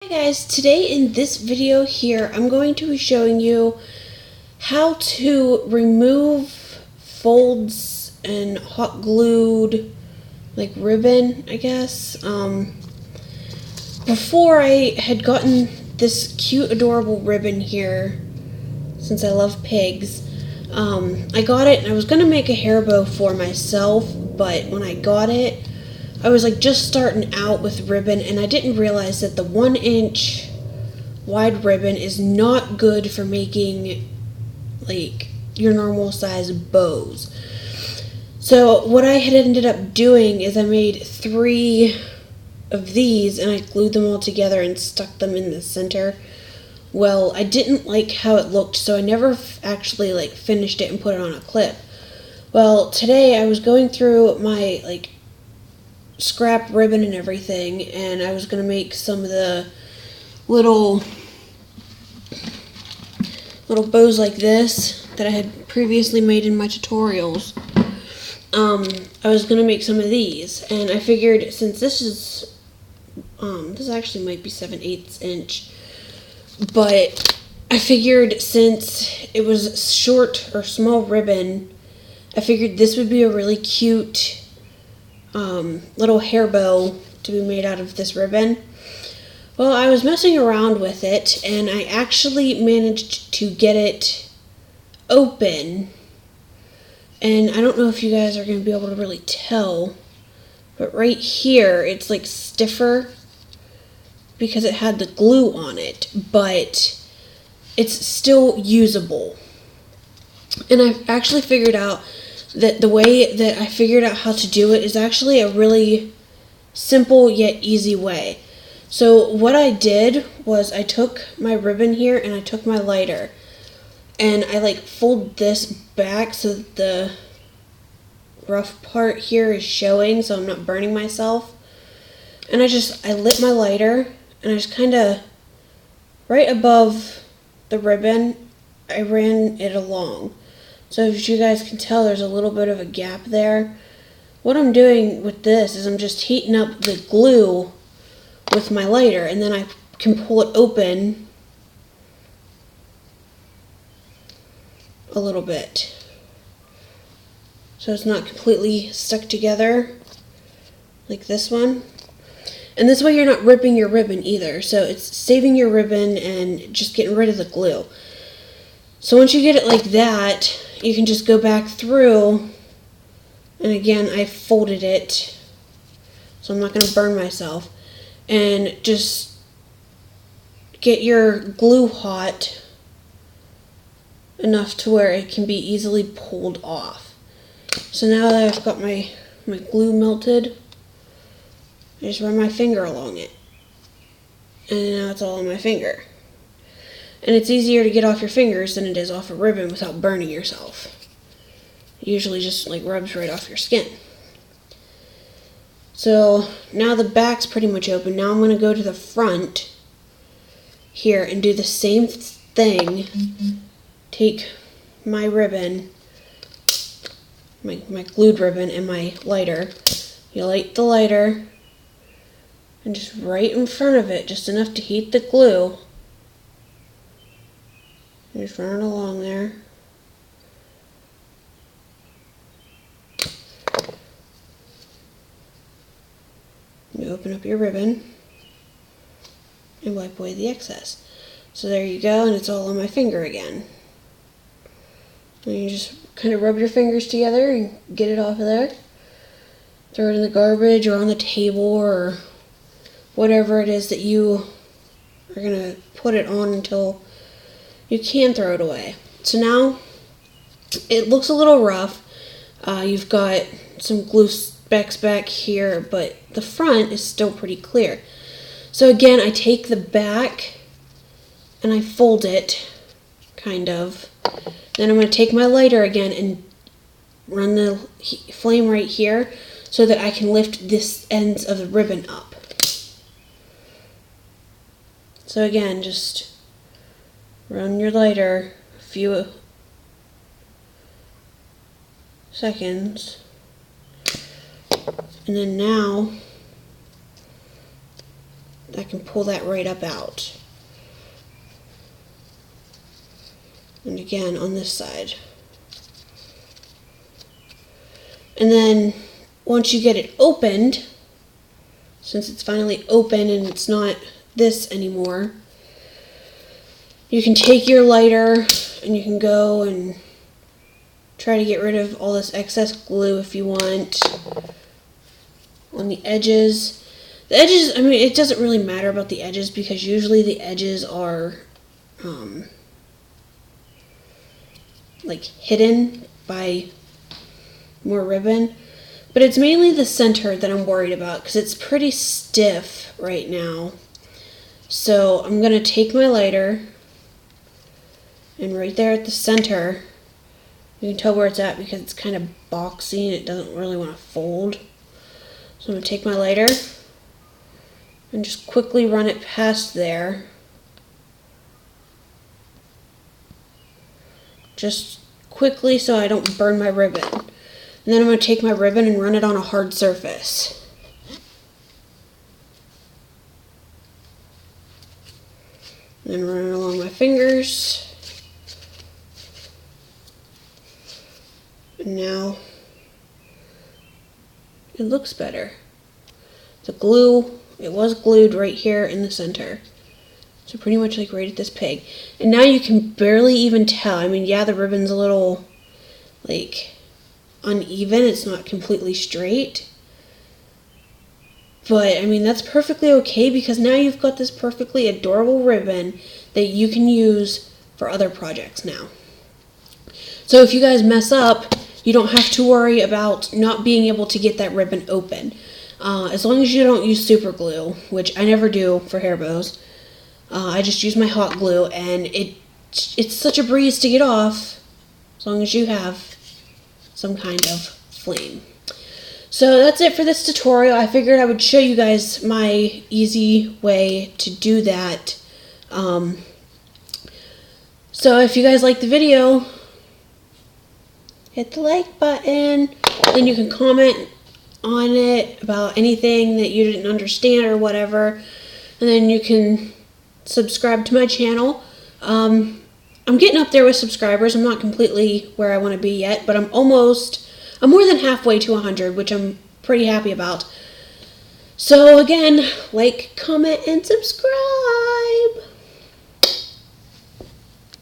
Hi guys, today in this video here I'm going to be showing you how to remove folds and hot glued like ribbon, I guess. Before I had gotten this cute adorable ribbon here, since I love pigs, I got it and I was going to make a hair bow for myself, but when I got it I was like just starting out with ribbon and I didn't realize that the 1-inch wide ribbon is not good for making like your normal size bows. So what I had ended up doing is I made 3 of these and I glued them all together and stuck them in the center. Well, I didn't like how it looked, so I never actually like finished it and put it on a clip. Well, today I was going through my like scrap ribbon and everything, and I was going to make some of the little bows like this that I had previously made in my tutorials. I was going to make some of these, and I figured since this is this actually might be 7/8 inch, but I figured since it was short or small ribbon, I figured this would be a really cute little hair bow to be made out of this ribbon. Well, I was messing around with it and I actually managed to get it open, and I don't know if you guys are going to be able to really tell, but right here it's like stiffer because it had the glue on it, but it's still usable. And I've actually figured out that the way that I figured out how to do it is actually a really simple yet easy way. So what I did was I took my ribbon here and I took my lighter and I like fold this back so that the rough part here is showing so I'm not burning myself. And I lit my lighter and I just kind of right above the ribbon I ran it along. So as you guys can tell, there's a little bit of a gap there. What I'm doing with this is I'm just heating up the glue with my lighter, and then I can pull it open a little bit so it's not completely stuck together like this one. And this way you're not ripping your ribbon either, so it's saving your ribbon and just getting rid of the glue. So once you get it like that, you can just go back through, and again I folded it so I'm not going to burn myself, and just get your glue hot enough to where it can be easily pulled off. So now that I've got my glue melted, I just run my finger along it, and now it's all on my finger. And it's easier to get off your fingers than it is off a ribbon without burning yourself. It usually just like rubs right off your skin. So now the back's pretty much open. Now I'm going to go to the front here and do the same thing. Take my ribbon, my glued ribbon, and my lighter. You light the lighter, and just right in front of it, just enough to heat the glue. Just run it along there. You open up your ribbon and wipe away the excess. So there you go, and it's all on my finger again. And you just kind of rub your fingers together and get it off of there. Throw it in the garbage or on the table or whatever it is that you are going to put it on until you can throw it away. So now it looks a little rough. You've got some glue specks back here, but the front is still pretty clear. So again, I take the back and I fold it, kind of. Then I'm going to take my lighter again and run the flame right here so that I can lift this ends of the ribbon up. So again, just run your lighter a few seconds, and then now I can pull that right up out. And again on this side. And then once you get it opened, since it's finally open and it's not this anymore, you can take your lighter and you can go and try to get rid of all this excess glue if you want on the edges. The edges, I mean, it doesn't really matter about the edges because usually the edges are like hidden by more ribbon. But it's mainly the center that I'm worried about because it's pretty stiff right now. So I'm going to take my lighter, and right there at the center, you can tell where it's at because it's kind of boxy and it doesn't really want to fold. So I'm going to take my lighter and just quickly run it past there. Just quickly so I don't burn my ribbon. And then I'm going to take my ribbon and run it on a hard surface. And then run it along my fingers. And now it looks better. The glue, it was glued right here in the center. So pretty much like right at this peg. And now you can barely even tell. I mean, yeah, the ribbon's a little like uneven. It's not completely straight. But I mean, that's perfectly okay because now you've got this perfectly adorable ribbon that you can use for other projects now. So if you guys mess up, you don't have to worry about not being able to get that ribbon open. As long as you don't use super glue, which I never do for hair bows. I just use my hot glue, and it's such a breeze to get off as long as you have some kind of flame. So that's it for this tutorial. I figured I would show you guys my easy way to do that. So if you guys like the video, hit the like button. Then you can comment on it about anything that you didn't understand or whatever. And then you can subscribe to my channel. I'm getting up there with subscribers. I'm not completely where I want to be yet, but I'm more than halfway to 100, which I'm pretty happy about. So again, like, comment, and subscribe.